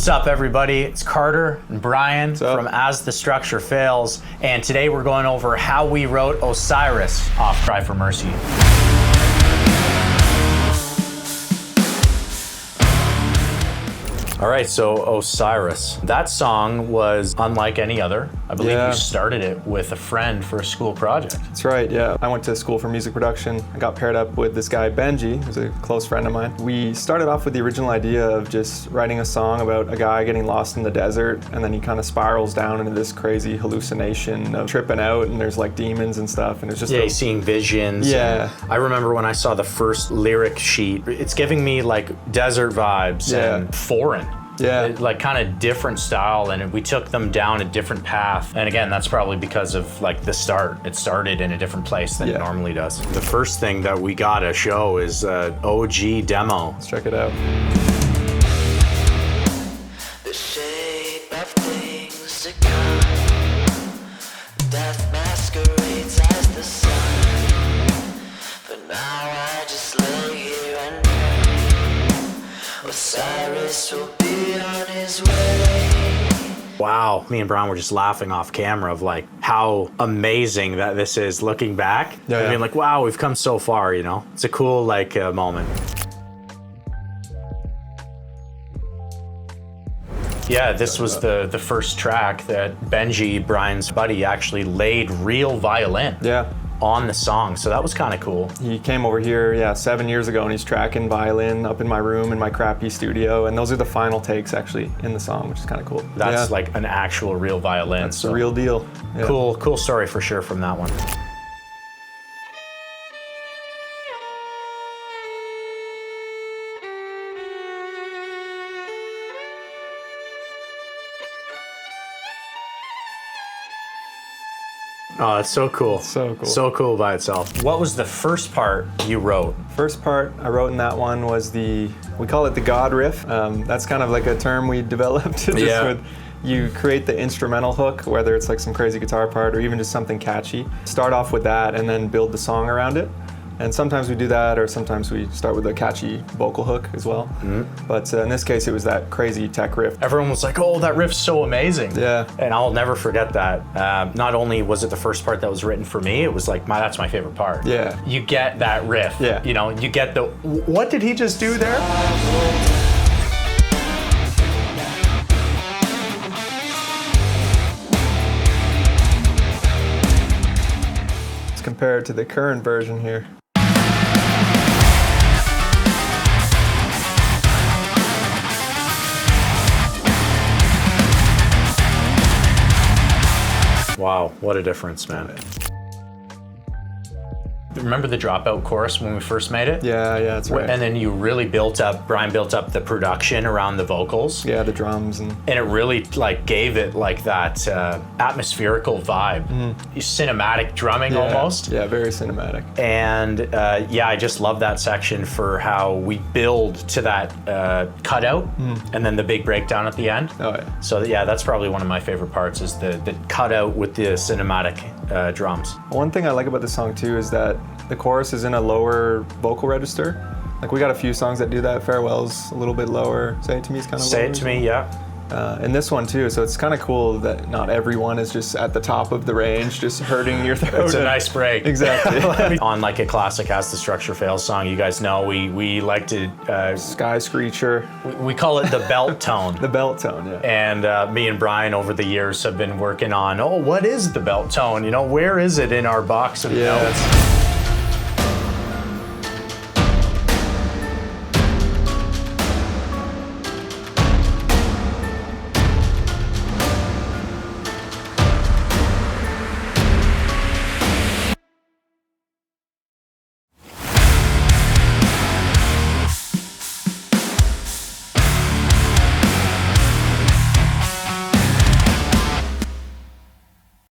What's up, everybody? It's Carter and Brian from As the Structure Fails, and today we're going over how we wrote Osiris off Cry for Mercy. All right, so Osiris. That song was unlike any other. I believe you started it with a friend for a school project. That's right, yeah. I went to school for music production. I got paired up with this guy, Benji, who's a close friend of mine. We started off with the original idea of just writing a song about a guy getting lost in the desert, and then he kind of spirals down into this crazy hallucination of tripping out, and there's like demons and stuff, and it's just he's seeing visions. Yeah. I remember when I saw the first lyric sheet, it's giving me like desert vibes and foreign. Yeah. Like kind of different style, and we took them down a different path. And again, that's probably because of like the start. It started in a different place than it normally does. The first thing that we gotta show is OG demo. Let's check it out. The shape of things to come. Death masquerades as the sun. But now I just lay here and pray. Osiris will be on his way. Wow, me and Brian were just laughing off camera of like how amazing that this is looking back. I mean, like, wow, we've come so far, you know? It's a cool like moment. Yeah, this was the first track that Benji, Brian's buddy, actually laid real violin on the song, so that was kind of cool. He came over here, 7 years ago, and he's tracking violin up in my room in my crappy studio, and those are the final takes actually in the song, which is kind of cool. That's like an actual real violin. That's the real deal. Yeah. Cool story for sure from that one. Oh, that's so cool. So cool. So cool by itself. What was the first part you wrote? First part I wrote in that one was we call it the God Riff. That's kind of like a term we developed. You create the instrumental hook, whether it's like some crazy guitar part or even just something catchy. Start off with that and then build the song around it. And sometimes we do that, or sometimes we start with a catchy vocal hook as well. But in this case, it was that crazy tech riff. Everyone was like, oh, that riff's so amazing. Yeah. And I'll never forget that. Not only was it the first part that was written for me, it was like, that's my favorite part. Yeah. You get that riff. Yeah. You know, you get the, what did he just do there? Let's compare it to the current version here. Wow, what a difference, man. Remember the dropout chorus when we first made it? Yeah, that's right. And then Brian built up the production around the vocals. Yeah, the drums. And it really like gave it like that atmospherical vibe. Cinematic drumming almost. Yeah, very cinematic. And I just love that section for how we build to that cutout and then the big breakdown at the end. Oh yeah. So that's probably one of my favorite parts is the cutout with the cinematic drums. One thing I like about this song too is that the chorus is in a lower vocal register. Like we got a few songs that do that. Farewell's a little bit lower. Say It To Me is kind of lower. Say It To Me, yeah. And this one too, so it's kind of cool that not everyone is just at the top of the range, just hurting your throat. It's a nice break. Exactly. On like a classic As the Structure Fails song, you guys know we like to... Sky Screecher. We call it the belt tone. The belt tone, yeah. And me and Brian over the years have been working on, what is the belt tone? You know, where is it in our box of notes?